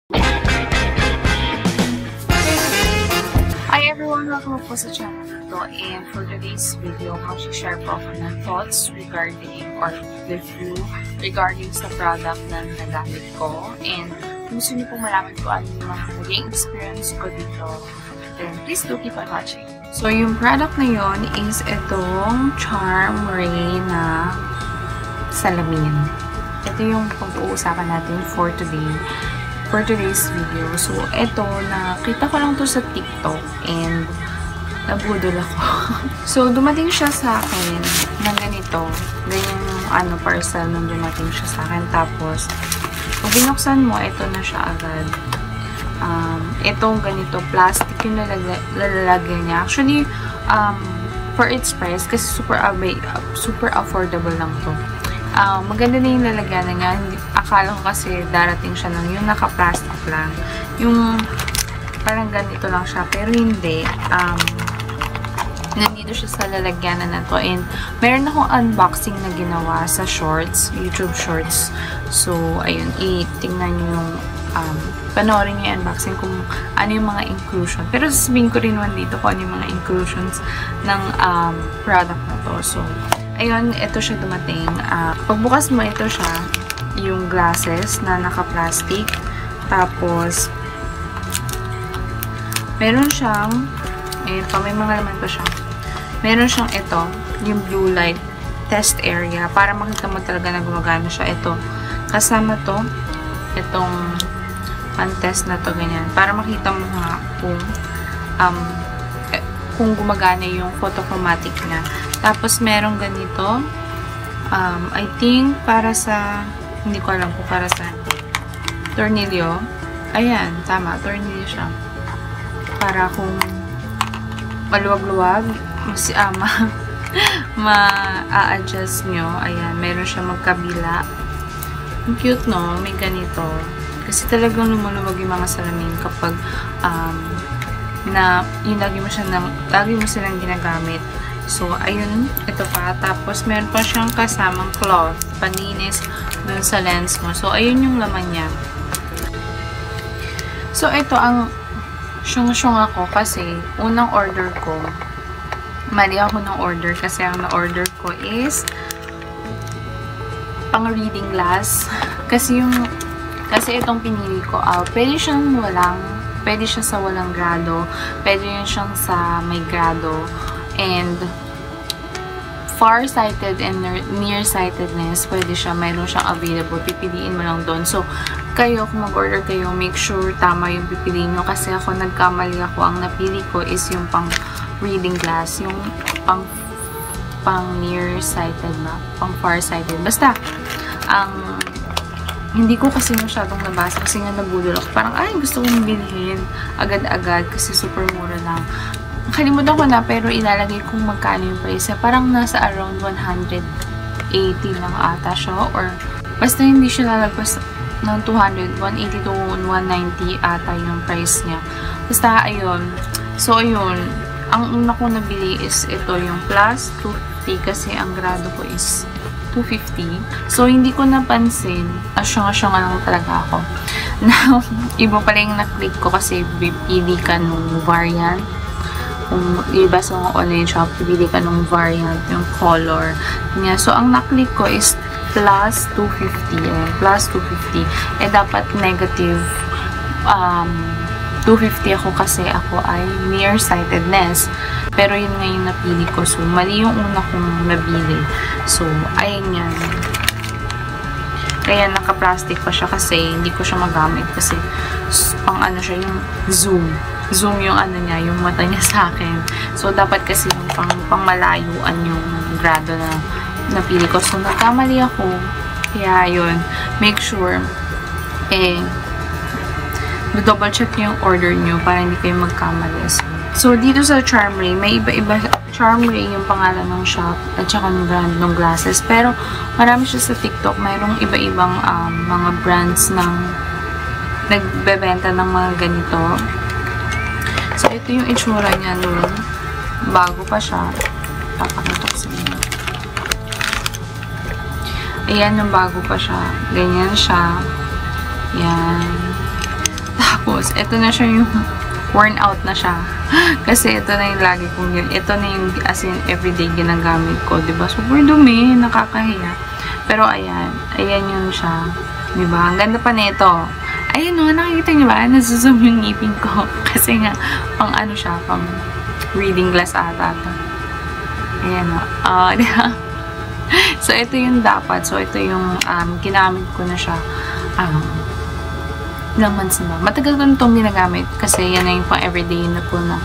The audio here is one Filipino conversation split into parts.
Hi everyone! Welcome po sa channel na to, and for today's video, mag-share po ako ng thoughts regarding or review regarding sa product na nagamit ko, and kung gusto niyo po malaman ko ano yung mga naging experience ko dito, then please do keep on watching. So yung product na yon is itong Charm Ray na salamin. Ito yung pag-uusapan natin for today's video. So, ito, nakita ko lang to sa TikTok and nabudol ako. So, dumating siya sa akin ng ganito. Ganyan yung parcel nung dumating siya sa akin. Tapos, pag binuksan mo, ito na siya agad. Itong ganito, plastic yung lalagyan niya. Actually, for its price, kasi super affordable lang to. Maganda na yung lalagyan na niya. Akala ko kasi darating siya ng yung naka-plastic lang. Yung parang ganito lang siya. Pero hindi. Nandito siya sa lalagyan na to. And meron akong unboxing na ginawa sa shorts. YouTube shorts. So, ayun. Tingnan nyo yung panoorin nyo yung unboxing kung ano yung mga inclusion. Pero sasabihin ko rin naman dito kung ano yung mga inclusions ng product na to. So, ayun, ito siya dumating. Pagbukas mo, ito siya, yung glasses na naka-plastic. Tapos, meron siyang, ayun pa, may mga laman pa siya. Meron siyang ito, yung blue light test area, para makita mo talaga na gumagana siya. Ito, kasama to, itong pan-test na to, ganyan. Para makita mo nga kung gumagana yung photochromatic na. Tapos, merong ganito. I think, para sa, hindi ko alam kung para sa tornilyo. Ayan, tama, tornilyo siya. Para kung maluwag-luwag, ma-a-adjust nyo. Ayan, meron siya magkabila. Ang cute, no? May ganito. Kasi talagang lumuluwag yung mga salamin kapag yung lagi mo silang ginagamit. So, ayun, ito pa. Tapos, meron pa siyang kasamang cloth, paninis dun sa lens mo. So, ayun yung laman niya. So, ito, ang syung-syung ako kasi unang order ko, mali ako ng order kasi ang na-order ko is pang-reading glass. Kasi itong pinili ko, pwede siya sa walang grado, pwede yun siyang sa may grado. And far-sighted and near-sightedness, pwede siya, mayroon siyang available. Pipiliin mo lang doon. So, kayo, kung mag-order kayo, make sure tama yung pipiliin nyo. Kasi ako, nagkamali ako. Ang napili ko is yung pang-reading glass. Yung pang-near-sighted na. Pang-far-sighted. Basta, hindi ko kasi masyadong nabasa kasi nga nabudol ako. Parang, ay, gusto kong bilhin agad-agad kasi super mura lang. Nakalimutan ko na, pero ilalagay kung magkano yung price. Parang nasa around 180 lang ata siya. Or, basta hindi siya lalagpas ng 200, 180 to 190 ata yung price niya. Basta, ayun. So, ayun. Ang una ko nabili is ito, yung plus 250 kasi ang grado ko is 250. So, hindi ko napansin. Asyong-asyong lang talaga ako. Now, iba pala yung na-click ko kasi pipili ka nung variant. Kung iba sa online shop, pipili ka nung variant, yung color niya. So, ang na-click ko is plus 250. Plus 250. Dapat negative 250 ako kasi ako ay nearsightedness. Pero yun nga yung napili ko. So, mali yung una kong nabili. So, ayun yan. Kaya naka-plastic pa siya kasi hindi ko siya magamit kasi pang siya yung zoom. Zoom yung niya, yung mata niya sa akin. So, dapat kasi yung pang-malayuan yung grado na napili ko. So, nagkamali ako. Kaya, yun. Make sure, double check yung order nyo para hindi kayo magkamali. So, dito sa Charm Ray, may iba-iba. Charm Ray yung pangalan ng shop at saka ng brand ng glasses. Pero, marami siya sa TikTok. Mayroong iba-ibang mga brands ng nagbebenta ng mga ganito. So, ito yung itsura niya nun. Bago pa siya. Papakita ko sa inyo. Ayan yung bago pa siya. Ganyan siya. Yan. Tapos, ito na siya yung worn out na siya. Kasi ito na yung lagi kong yun. Ito na yung as in everyday ginagamit ko. Diba? Super dumi. Nakakahiya. Pero ayan. Ayan yun siya. Diba? Ang ganda pa nito. Ayan o. Nakikita niyo ba? Nasuzoom yung ngipin ko. Kasi nga, pang ano siya. Pang reading glass ata. Ayan o. Diba? So, ito yung dapat. So, ito yung ginamit ko na siya. Ilang months na. Matagal ko na itong ginagamit kasi yan na yung pang everyday na po na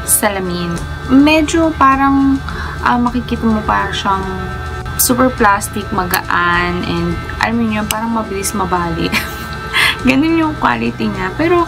salamin. Medyo parang makikita mo parang siyang super plastic, magaan, and alam mo yun, parang mabilis mabali. Ganun yung quality niya. Pero,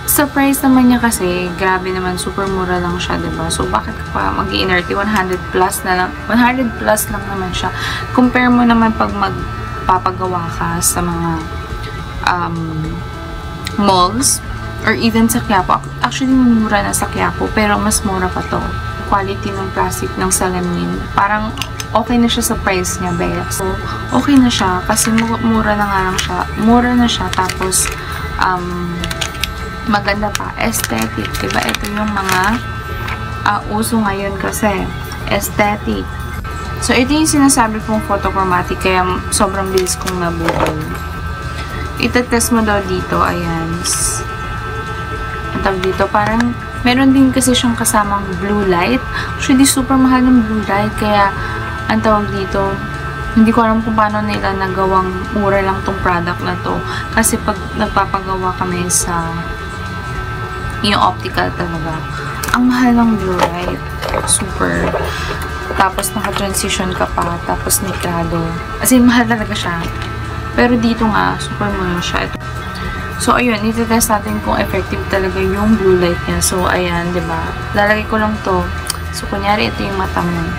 surprise naman niya kasi, grabe naman, super mura lang siya, diba? So, bakit ka pa mag-i-inerty? 100 plus na lang. 100 plus lang naman siya. Compare mo naman pag magpapagawa ka sa mga malls or even sa Quiapo. Actually, mura na sa Quiapo, pero mas mura pa to. Quality ng plastic ng salamin. Parang okay na siya sa price niya, Bella. So, okay na siya kasi mura na nga lang siya. Mura na siya, tapos maganda pa. Aesthetic. Diba? Ito yung mga uso ngayon kasi. Aesthetic. So, ito yung sinasabi kong photochromatic, kaya sobrang bilis kong nabuhay. Itatest mo daw dito, ayan. Ang tawag dito, parang meron din kasi siyang kasamang blue light. Actually, super mahal ng blue light, kaya ang tawag dito, hindi ko alam kung paano nila nagawang mura lang tong product na to. Kasi pag nagpapagawa kami sa yung optical talaga, ang mahal ng blue light. Super. Tapos naka-transition ka pa, tapos nikrado. As in, mahal talaga siya. Pero dito nga, super mura siya. So, ayun, itetest natin kung effective talaga yung blue light niya. So, ayan, diba? Lalagay ko lang to. So, kunyari, ito yung mata mo.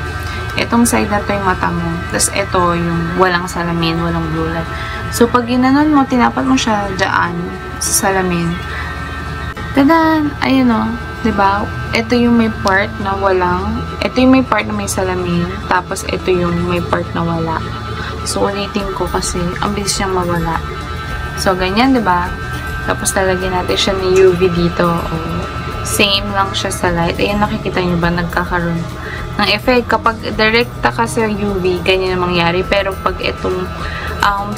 Itong side na to yung mata mo. Tapos, ito yung walang salamin, walang blue light. So, pag ginanon mo, tinapat mo siya dyan sa salamin. Tadan! Ayun o. Diba? Ito yung may part na walang. Ito yung may part na may salamin. Tapos, ito yung may part na wala. So, ulitin ko kasi ang bilis niyang mawala. So, ganyan, diba? Tapos, lalagyan natin siya ni UV dito. Same lang siya sa light. Ayan, nakikita niyo ba? Nagkakaroon ng effect. Kapag direkta ka sa UV, ganyan ang mangyari. Pero, pag itong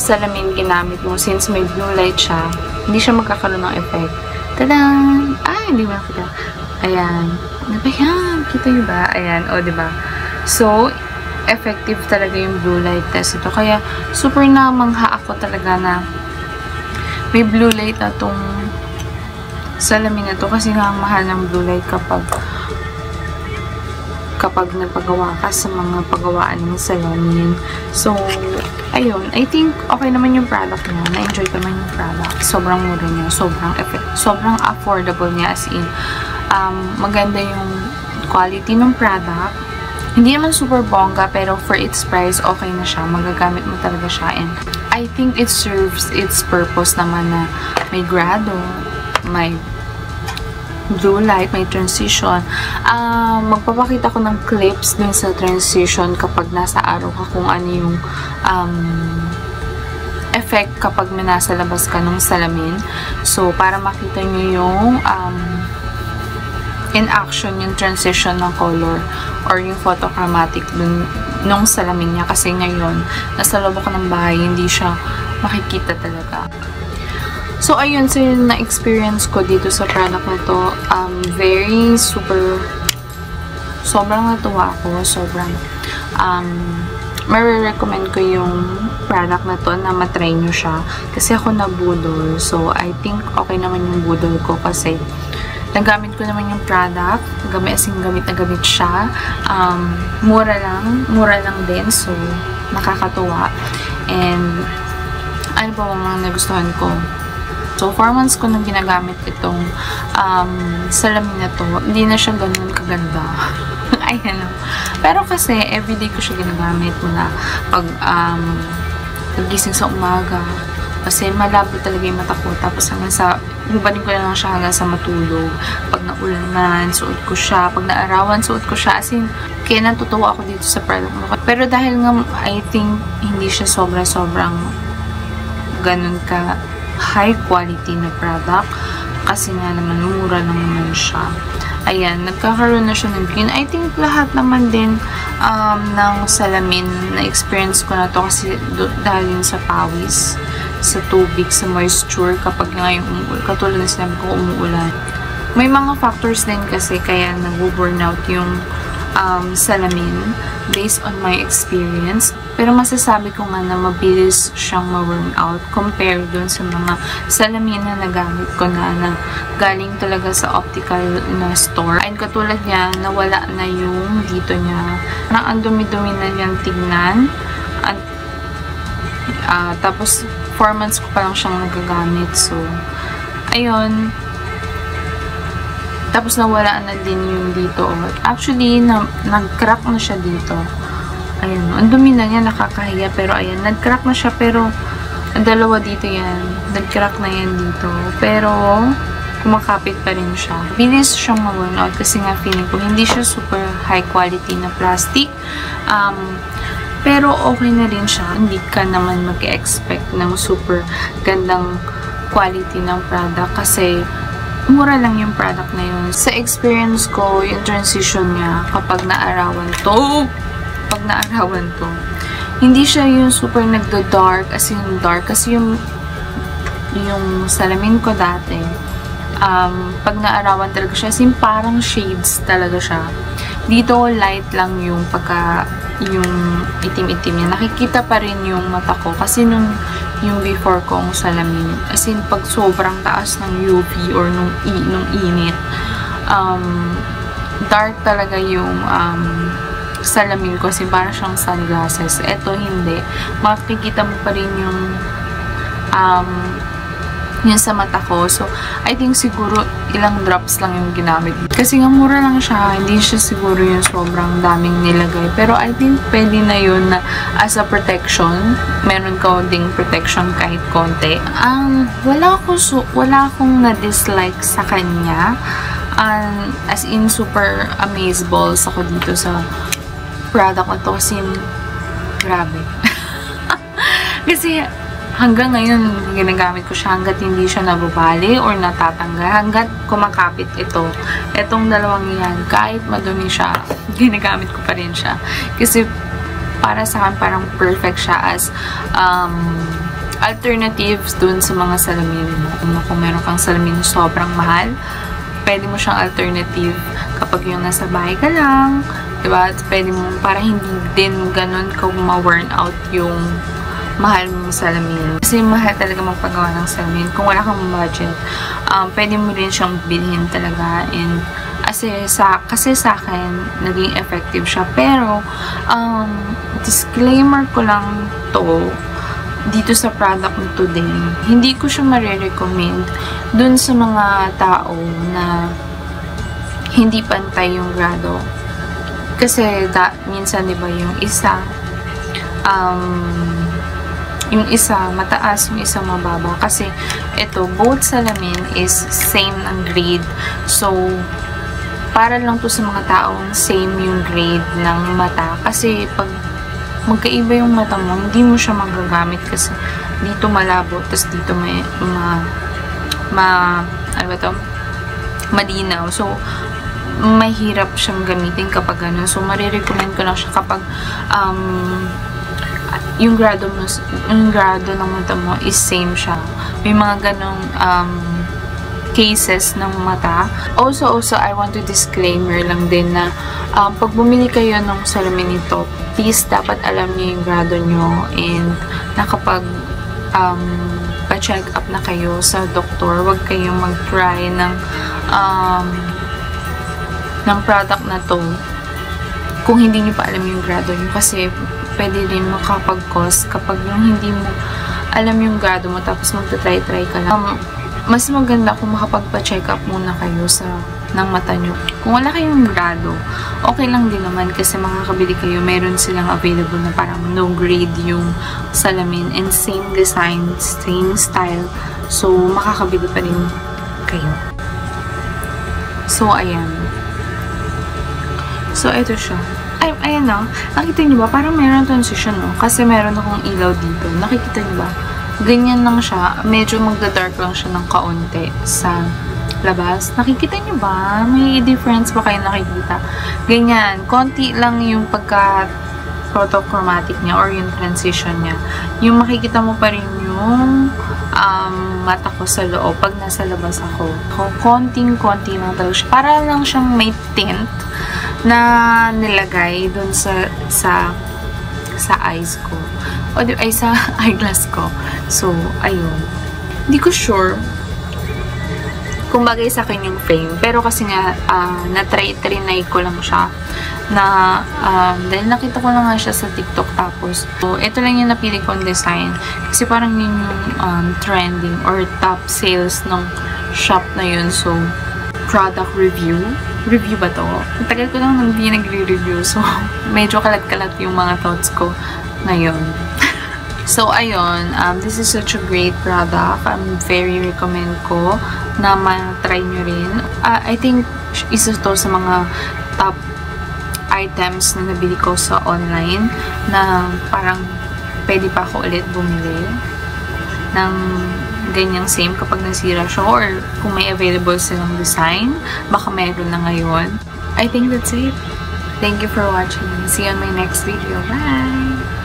salamin ginamit mo, since may blue light siya, hindi siya magkakaroon ng effect. Tadaan! Ay, hindi mo nakita. Ayan. Diba yan? Kita niyo ba? Ayan. O, diba? So, effective talaga yung blue light test ito. Kaya, super na mangha ako talaga na may blue light na itong salamin na to. Kasi nga, ang mahal ng blue light kapag nagpagawa ka sa mga pagawaan ng salamin. So, ayun. I think, okay naman yung product niya. Na-enjoy ko naman yung product. Sobrang mura niya. Sobrang affordable niya. As in, maganda yung quality ng product. Hindi naman super bongga, pero for its price, okay na siya. Magagamit mo talaga siya. And I think it serves its purpose naman na may grado, may blue light, may transition. Magpapakita ko ng clips dun sa transition kapag nasa araw ka kung ano yung effect kapag may nasa labas ka ng salamin. So, para makita nyo yung in action yung transition ng color or yung photochromatic dun nung salamin niya, kasi ngayon nasa loob ako ng bahay, hindi siya makikita talaga. So ayun, so yun na experience ko dito sa product na to. Very sobrang natuwa ako, sobrang marirecommend ko yung product na to na matry nyo siya, kasi ako nabudol. So I think okay naman yung budol ko kasi nagamit ko naman yung product. Gamit na gamit siya. Mura lang din. So, nakakatuwa. And, ano pa mga nagustuhan ko? So, 4 months ko nang ginagamit itong salamin na to. Hindi na siya ganun kaganda. Ayan. Pero kasi, everyday ko siya ginagamit mula pag nagising sa umaga. Kasi malabo talaga yung mata ko. Tapos hanggang sa, hubanin ko na lang siya hanggang sa matulog. Pag naulanan, suot ko siya. Pag naarawan, suot ko siya. As in, kaya natutuwa ako dito sa product mo. Pero dahil nga, I think, hindi siya sobrang ganun ka high quality na product kasi nga naman mura lang naman siya. Ayan, nagkakaroon na siya ng green. I think lahat naman din ng salamin na experience ko na to kasi dahil sa pawis, sa tubig, sa moisture kapag nga yung katulad na sinabi ko umuulan. May mga factors din kasi kaya nag-burnout yung salamin based on my experience. Pero masasabi ko nga na mabilis siyang ma-burn out compared dun sa mga salamin na nagamit ko na galing talaga sa optical na store. And katulad niya, nawala na yung dito niya. Parang ang dumi-dumi na niyang tignan. At, tapos 4 months ko pa lang siyang nagagamit. So, ayun. Tapos nawala na din yung dito. Actually, nag-crack na siya dito. Ayan. Ang dumi na niya, nakakahiya. Pero ayan, nag-crack na siya. Pero, ang dalawa dito yan. Nag-crack na yan dito. Pero, kumakapit pa rin siya. Bilis siyang ma-burn out kasi nga feeling ko, hindi siya super high quality na plastic. Pero, okay na rin siya. Hindi ka naman mag-expect ng super gandang quality ng product kasi, mura lang yung product na yun. Sa experience ko, yung transition niya, kapag naarawan to, hindi siya yung super nagdo-dark, as in dark. Kasi yung salamin ko dati, pag naarawan talaga siya, as in parang shades talaga siya. Dito, light lang yung yung itim-itim niya. Nakikita pa rin yung mata ko kasi yung before kong salamin. As in, pag sobrang taas ng UV or nung init, dark talaga yung salamin ko kasi parang siyang sunglasses. Ito, hindi. Makikita mo pa rin yung sa mata ko. So, I think siguro ilang drops lang yung ginamit. Kasi nga mura lang siya. Hindi siya siguro yung sobrang daming nilagay. Pero I think pwede na yun na as a protection. Meron ka ding protection kahit konti. Wala akong na-dislike sa kanya. As in, super amazeballs ako dito sa product na to. Kasi, grabe. Kasi, hanggang ngayon, ginagamit ko siya hanggat hindi siya nababali or natatanggal. Hanggat kumakapit ito. Itong dalawang yan, kahit madumi siya, ginagamit ko pa rin siya. Kasi, para sa akin, parang perfect siya as alternatives dun sa mga salamin mo. Kung meron kang salamin sobrang mahal, pwede mo siyang alternative kapag yung nasa bahay ka lang. Diba? Pwede mo, para hindi din ganun ka ma-burn out yung mahal mong salamin. Kasi mahal talaga magpagawa ng salamin. Kung wala kang budget, pwede mo rin siyang bilhin talaga. And kasi sa akin, naging effective siya. Pero, disclaimer ko lang to, dito sa product na to din, hindi ko siya marirecommend dun sa mga tao na hindi pantay yung grado. Kasi, minsan, diba, yung isa mataas, yung isa mababa. Kasi, ito, both salamin is same ng grade. So, para lang to sa mga taong same yung grade ng mata. Kasi, pag magkaiba yung mata mo, hindi mo siya magagamit kasi dito malabo, tapos dito may ano ba to? Malinaw. So, mahirap siyang gamitin kapag ganun. So, marirecommend ko lang siya kapag yung grado ng mata mo is same siya. May mga ganong cases ng mata. Also, I want to disclaimer lang din na pag bumili kayo ng salamin nito, please dapat alam niyo yung grado nyo and nakapag pa-check up na kayo sa doktor. Huwag kayong mag-try ng product na to kung hindi nyo pa alam yung grado nyo kasi pwede rin makapag-cause kapag yung hindi mo alam yung grado mo tapos magta-try ka lang. Mas maganda kung makapagpa-check up muna kayo ng mata nyo. Kung wala kayong grado, okay lang din naman kasi makakabili kayo. Meron silang available na parang no grade yung salamin and same design, same style. So, makakabili pa rin kayo. So, ayan. So, ito siya. Ay, ayan o. Nakita niyo ba? Parang meron transition o. Kasi meron akong ilaw dito. Nakikita niyo ba? Ganyan lang siya. Medyo magda-dark lang siya ng kaunti sa labas. Nakikita niyo ba? May difference ba kayo nakikita? Ganyan. Konti lang yung pagka photochromatic niya or yung transition niya. Yung makikita mo pa rin yung mata ko sa loob pag nasa labas ako. Konting-konti lang talaga siya. Para lang siyang may tint na nilagay dun sa eyes ko. O ay sa eyeglass ko. So, ayun. Hindi ko sure kung bagay sa akin yung frame. Pero kasi nga, na-try ko lang siya na, dahil nakita ko lang nga siya sa TikTok tapos, so, ito lang yung napili kong design. Kasi parang yun yung trending or top sales ng shop na yun. So, product review. Review ba to? Tagal ko lang hindi nagre-review. So, medyo kalat-kalat yung mga thoughts ko ngayon. So, ayun, this is such a great product. I'm very recommend ko na ma-try nyo rin. I think, isa to sa mga top items na nabili ko sa online na parang pwede pa ako ulit bumili ng ganyang same kapag nasira siya or kung may available silang design, baka meron na ngayon. I think that's it. Thank you for watching. See you on my next video. Bye!